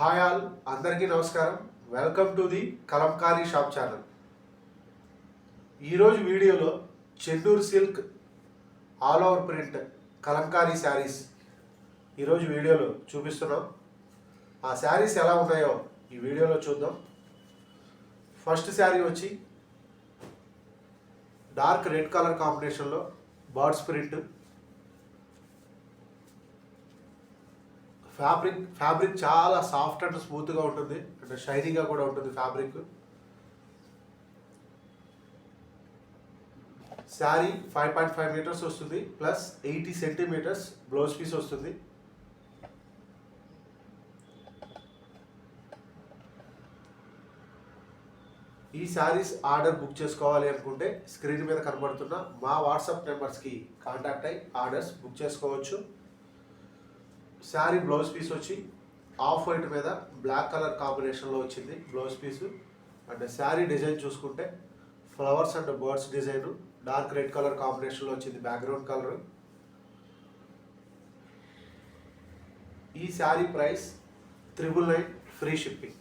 Hi all, అందరికీ నమస్కారం. Welcome to the Kalamkari shop channel. ఈరోజు వీడియోలో Chenduru silk all over print Kalamkari saris ఈరోజు వీడియోలో చూపిస్తున్నాం. ఆ శారీస్ ఎలా ఉన్నాయో ఈ వీడియోలో చూద్దాం. ఫస్ట్ శారీ వచ్చి డార్క్ రెడ్ కలర్ కాంబినేషన్లో బర్డ్స్ ప్రింట్. ఫ్యాబ్రిక్ చాలా సాఫ్ట్ అండ్ స్మూత్గా ఉంటుంది, అంటే షైనీగా కూడా ఉంటుంది ఫ్యాబ్రిక్. శారీ 5.5 మీటర్స్ వస్తుంది, ప్లస్ 80 సెంటీమీటర్స్ బ్లౌజ్ పీస్ వస్తుంది. ఈ శారీస్ ఆర్డర్ బుక్ చేసుకోవాలి అనుకుంటే స్క్రీన్ మీద కనబడుతున్న మా వాట్సాప్ నెంబర్స్కి కాంటాక్ట్ అయ్యి ఆర్డర్స్ బుక్ చేసుకోవచ్చు. శారీ బ్లౌజ్ పీస్ వచ్చి ఆఫ్ వైట్ మీద బ్లాక్ కలర్ కాంబినేషన్లో వచ్చింది blouse piece. And sari design చూసుకుంటే flowers and birds design dark red colour కాంబినేషన్లో వచ్చింది బ్యాక్గ్రౌండ్ కలర్. ఈ శారీ ప్రైస్ 999 ఫ్రీ షిప్పింగ్.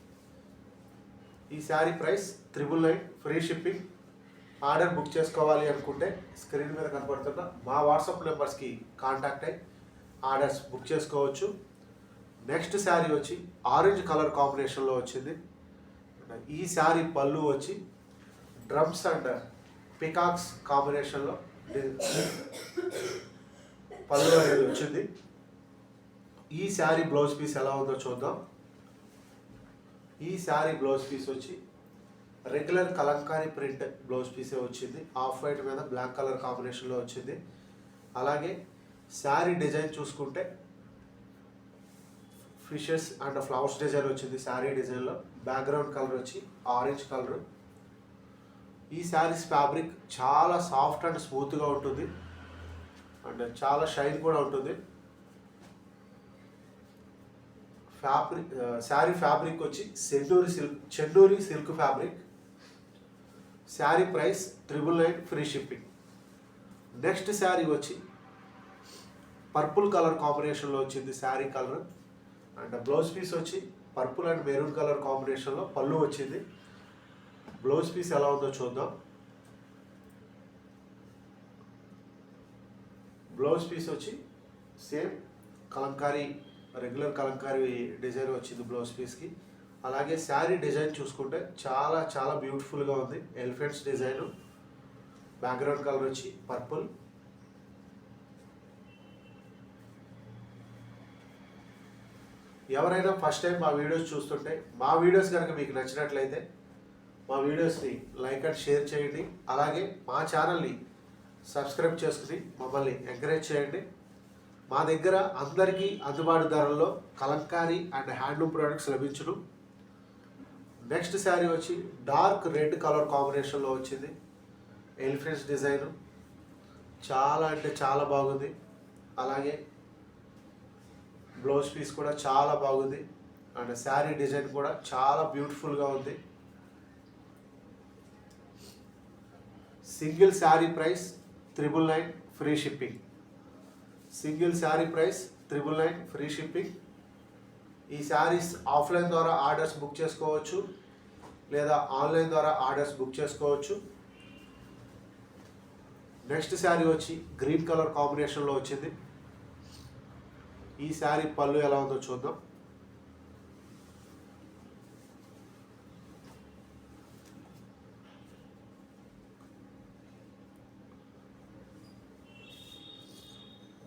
ఈ sari price 999 free shipping. Order book చేసుకోవాలి అనుకుంటే స్క్రీన్ మీద కనపడుతున్న మా వాట్సాప్ నెంబర్స్కి కాంటాక్ట్ అయ్యి ఆర్డర్స్ బుక్ చేసుకోవచ్చు. నెక్స్ట్ శారీ వచ్చి ఆరెంజ్ కలర్ కాంబినేషన్లో వచ్చింది. ఈ శారీ పళ్ళు వచ్చి డ్రమ్స్ అండ్ పికాక్స్ కాంబినేషన్లో పళ్ళు అనేది వచ్చింది. ఈ శారీ బ్లౌజ్ పీస్ ఎలా ఉందో చూద్దాం. ఈ శారీ బ్లౌజ్ పీస్ వచ్చి రెగ్యులర్ కలంకారీ ప్రింట్ బ్లౌజ్ పీసే వచ్చింది. ఆఫ్ వైట్ మీద బ్లాక్ కలర్ కాంబినేషన్లో వచ్చింది. అలాగే శారీ డిజైన్ చూసుకుంటే ఫిషెస్ అండ్ ఫ్లవర్స్ డిజైన్ వచ్చింది. శారీ డిజైన్లో బ్యాక్గ్రౌండ్ కలర్ వచ్చి ఆరెంజ్ కలర్. ఈ శారీస్ ఫ్యాబ్రిక్ చాలా సాఫ్ట్ అండ్ స్మూత్గా ఉంటుంది, అండ్ చాలా షైన్ కూడా ఉంటుంది. శారీ ఫ్యాబ్రిక్ వచ్చి చెందూరి silk fabric. Sari price 999 free shipping. Next sari వచ్చి పర్పుల్ కలర్ కాంబినేషన్లో వచ్చింది sari colour. And blouse piece వచ్చి పర్పుల్ అండ్ మెరూన్ కలర్ కాంబినేషన్లో పళ్ళు వచ్చింది. బ్లౌజ్ పీస్ ఎలా ఉందో చూద్దాం. బ్లౌజ్ పీస్ వచ్చి same Kalamkari regular Kalamkari design వచ్చింది బ్లౌజ్ పీస్కి. అలాగే శారీ డిజైన్ చూసుకుంటే చాలా చాలా బ్యూటిఫుల్గా ఉంది. ఎలిఫెంట్స్ డిజైన్, బ్యాక్గ్రౌండ్ కలర్ వచ్చి పర్పుల్. ఎవరైనా ఫస్ట్ టైం మా వీడియోస్ చూస్తుంటే మా వీడియోస్ కనుక మీకు నచ్చినట్లయితే మా వీడియోస్ని లైక్ అండ్ షేర్ చేయండి. అలాగే మా ఛానల్ని సబ్స్క్రైబ్ చేసుకుని మమ్మల్ని ఎంకరేజ్ చేయండి. మా దగ్గర అందరికీ అందుబాటు ధరల్లో కలంకారీ అండ్ హ్యాండ్లూమ్ ప్రోడక్ట్స్ లభించును. నెక్స్ట్ శారీ వచ్చి డార్క్ రెడ్ కలర్ కాంబినేషన్లో వచ్చింది. ఎలిఫెంట్స్ డిజైన్ చాలా అంటే చాలా బాగుంది. అలాగే బ్లౌజ్ పీస్ కూడా చాలా బాగుంది, అండ్ శారీ డిజైన్ కూడా చాలా బ్యూటిఫుల్గా ఉంది. Single sari price 999 free shipping. Single sari price 999 free shipping. ఈ శారీస్ ఆఫ్లైన్ ద్వారా ఆర్డర్స్ బుక్ చేసుకోవచ్చు, లేదా ఆన్లైన్ ద్వారా ఆర్డర్స్ బుక్ చేసుకోవచ్చు. నెక్స్ట్ శారీ వచ్చి గ్రీన్ కలర్ కాంబినేషన్లో వచ్చింది. ఈ శారీ పళ్ళు ఎలా ఉందో చూద్దాం.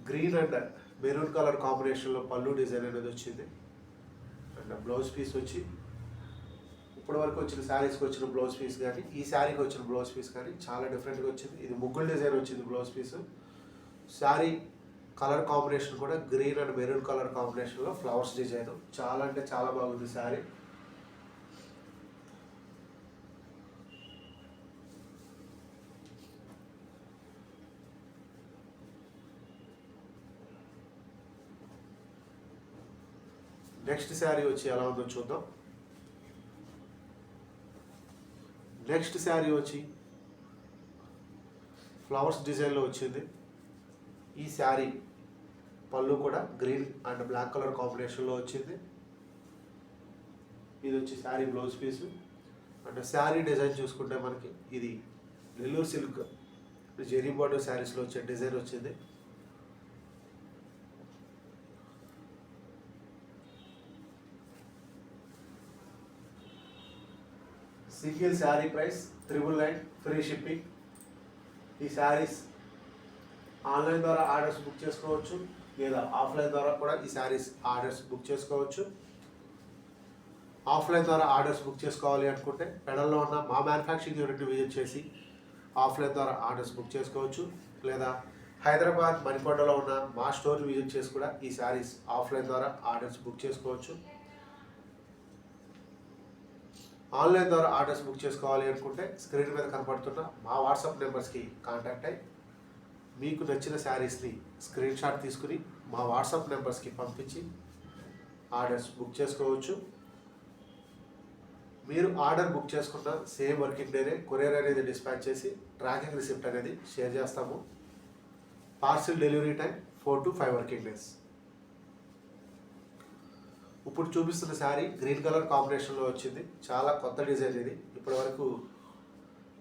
గ్రీన్ అండ్ మెరూన్ కలర్ కాంబినేషన్లో పళ్ళు డిజైన్ అనేది వచ్చింది. అండ్ బ్లౌజ్ పీస్ వచ్చి ఇప్పటి వరకు వచ్చిన శారీస్కి వచ్చిన బ్లౌజ్ పీస్ కానీ ఈ శారీకి వచ్చిన బ్లౌజ్ పీస్ కానీ చాలా డిఫరెంట్గా వచ్చింది. ఇది ముగ్గులు డిజైన్ వచ్చింది blouse piece. Sari colour combination కూడా గ్రీన్ అండ్ మెరూన్ కలర్ కాంబినేషన్లో ఫ్లవర్స్ డిజైన్ చాలా అంటే చాలా బాగుంది శారీ. నెక్స్ట్ శారీ వచ్చి ఎలా ఉందో చూద్దాం. నెక్స్ట్ శారీ వచ్చి ఫ్లవర్స్ డిజైన్లో వచ్చింది. ఈ శారీ పళ్ళు కూడా గ్రీన్ అండ్ బ్లాక్ కలర్ కాంబినేషన్లో వచ్చింది. ఇది వచ్చి శారీ బ్లౌజ్ పీసు. అంటే శారీ డిజైన్ చూసుకుంటే మనకి ఇది నెల్లూరు సిల్క్ జెరీ బార్డర్ శారీస్లో వచ్చే డిజైన్ వచ్చింది. Single sari price 999 free shipping. ఈ శారీస్ ఆన్లైన్ ద్వారా ఆర్డర్స్ బుక్ చేసుకోవచ్చు, లేదా ఆఫ్లైన్ ద్వారా కూడా ఈ శారీస్ ఆర్డర్స్ బుక్ చేసుకోవచ్చు. ఆఫ్లైన్ ద్వారా ఆర్డర్స్ బుక్ చేసుకోవాలి అనుకుంటే పెడల్లో ఉన్న మా మ్యానుఫ్యాక్చరింగ్ యూనిట్ని విజిట్ చేసి ఆఫ్లైన్ ద్వారా ఆర్డర్స్ బుక్ చేసుకోవచ్చు, లేదా హైదరాబాద్ మణికొండలో ఉన్న మా స్టోర్ని విజిట్ చేసి కూడా ఈ శారీస్ ఆఫ్లైన్ ద్వారా ఆర్డర్స్ బుక్ చేసుకోవచ్చు. ఆన్లైన్ ద్వారా ఆర్డర్స్ బుక్ చేసుకోవాలి అనుకుంటే స్క్రీన్ మీద కనపడుతున్న మా వాట్సాప్ నెంబర్స్కి కాంటాక్ట్ అయ్యి మీకు నచ్చిన శారీస్ని స్క్రీన్ షాట్ తీసుకుని మా వాట్సాప్ నెంబర్స్కి పంపించి ఆర్డర్స్ బుక్ చేసుకోవచ్చు. మీరు ఆర్డర్ బుక్ చేసుకున్న సేమ్ వర్కింగ్ డేనే కొరియర్ అనేది డిస్పాచ్ చేసి ట్రాకింగ్ రిసిప్ట్ అనేది షేర్ చేస్తాము. Parcel delivery time 4 to 5 working days. ఇప్పుడు చూపిస్తున్న శారీ గ్రీన్ కలర్ కాంబినేషన్లో వచ్చింది. చాలా కొత్త డిజైన్ ఇది. ఇప్పటి వరకు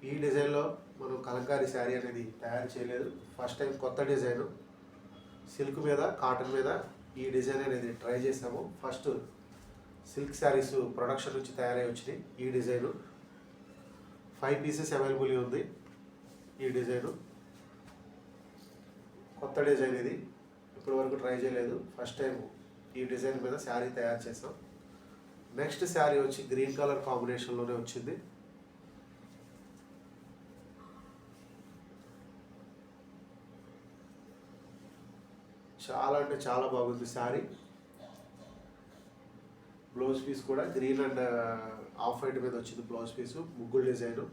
ఈ డిజైన్లో మనం కలంకారీ శారీ అనేది తయారు చేయలేదు. ఫస్ట్ టైం కొత్త డిజైను సిల్క్ మీద కాటన్ మీద ఈ డిజైన్ అనేది ట్రై చేసాము. ఫస్ట్ సిల్క్ శారీస్ ప్రొడక్షన్ నుంచి తయారై వచ్చినాయి. ఈ డిజైను 5 పీసెస్ అవైలబుల్ ఉంది. ఈ డిజైను కొత్త డిజైన్ ఇది, ఇప్పటి వరకు ట్రై చేయలేదు. ఫస్ట్ టైం ఈ డిజైన్ మీద శారీ తయారు చేసాం. నెక్స్ట్ శారీ వచ్చి గ్రీన్ కలర్ కాంబినేషన్లోనే వచ్చింది. చాలా అంటే చాలా బాగుంది శారీ. బ్లౌజ్ పీస్ కూడా గ్రీన్ అండ్ ఆఫ్ వైట్ మీద వచ్చింది. బ్లౌజ్ పీసు ముగ్గులు డిజైను.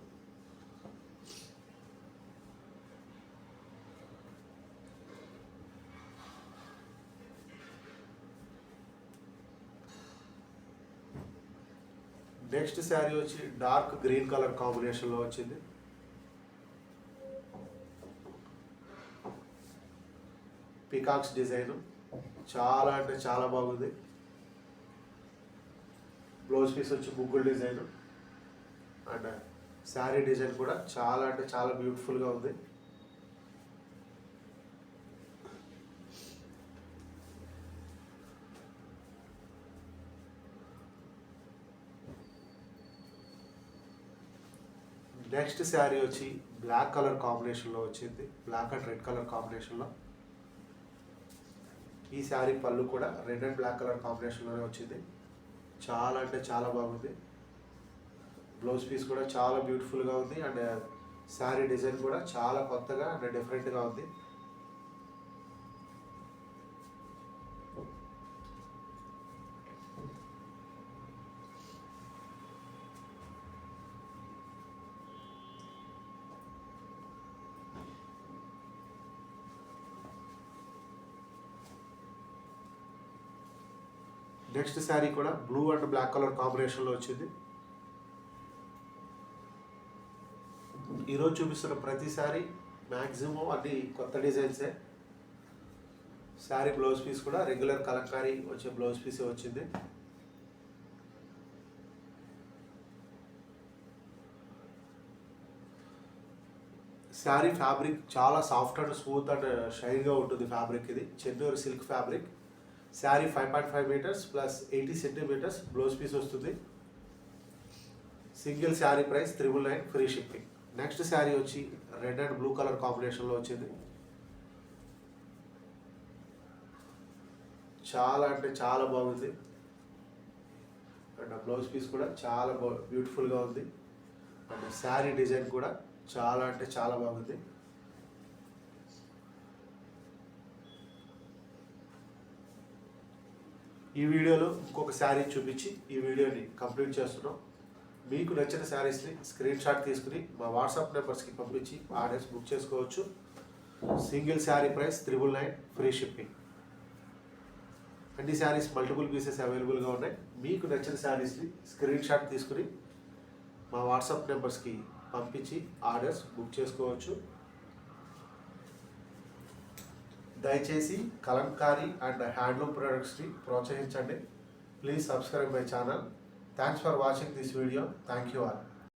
నెక్స్ట్ శారీ వచ్చి డార్క్ గ్రీన్ కలర్ కాంబినేషన్లో వచ్చింది. పికాక్స్ డిజైన్ చాలా అంటే చాలా బాగుంది. బ్లౌజ్ పీస్ వచ్చి ముగ్గులు డిజైన్ అండ్ శారీ డిజైన్ కూడా చాలా అంటే చాలా బ్యూటిఫుల్గా ఉంది. నెక్స్ట్ శారీ వచ్చి బ్లాక్ కలర్ కాంబినేషన్లో వచ్చింది. బ్లాక్ అండ్ రెడ్ కలర్ కాంబినేషన్లో. ఈ శారీ పళ్ళు కూడా రెడ్ అండ్ బ్లాక్ కలర్ కాంబినేషన్లోనే వచ్చింది. చాలా అంటే చాలా బాగుంది. బ్లౌజ్ పీస్ కూడా చాలా బ్యూటిఫుల్గా ఉంది అండ్ శారీ డిజైన్ కూడా చాలా కొత్తగా అండ్ డిఫరెంట్గా ఉంది. నెక్స్ట్ శారీ కూడా బ్లూ అండ్ బ్లాక్ కలర్ కాంబినేషన్లో వచ్చింది. ఈరోజు చూపిస్తున్న ప్రతి శారీ మ్యాక్సిమం అన్ని కొత్త డిజైన్సే. శారీ బ్లౌజ్ పీస్ కూడా రెగ్యులర్ కలంకారీ వచ్చే బ్లౌజ్ పీసే వచ్చింది. శారీ ఫ్యాబ్రిక్ చాలా సాఫ్ట్ అండ్ స్మూత్ అండ్ షైన్గా ఉంటుంది. ఫ్యాబ్రిక్ ఇది Chennur silk fabric. Sari 5.5 metres plus 80 centimetres blouse piece వస్తుంది. Single sari price 999 free shipping. Next sari వచ్చి రెడ్ అండ్ బ్లూ కలర్ కాంబినేషన్లో వచ్చింది. చాలా అంటే చాలా బాగుంది అండ్ బ్లౌజ్ పీస్ కూడా చాలా బ్యూటిఫుల్గా ఉంది అండ్ శారీ డిజైన్ కూడా చాలా అంటే చాలా బాగుంది. ఈ వీడియోలో ఇంకొక శారీ చూపించి ఈ వీడియోని కంప్లీట్ చేస్తున్నాం. మీకు నచ్చిన శారీస్ని స్క్రీన్ షాట్ తీసుకుని మా వాట్సాప్ నెంబర్స్కి పంపించి ఆర్డర్స్ బుక్ చేసుకోవచ్చు. Single sari price 999 free shipping. అన్ని శారీస్ మల్టిపుల్ పీసెస్ అవైలబుల్గా ఉన్నాయి. మీకు నచ్చిన శారీస్ని స్క్రీన్ షాట్ తీసుకుని మా వాట్సాప్ నెంబర్స్కి పంపించి ఆర్డర్స్ బుక్ చేసుకోవచ్చు. దయచేసి కలంకారీ అండ్ హ్యాండ్లూమ్ ప్రొడక్ట్స్ని ప్రోత్సహించండి. Please subscribe my channel. Thanks for watching this video. Thank you all.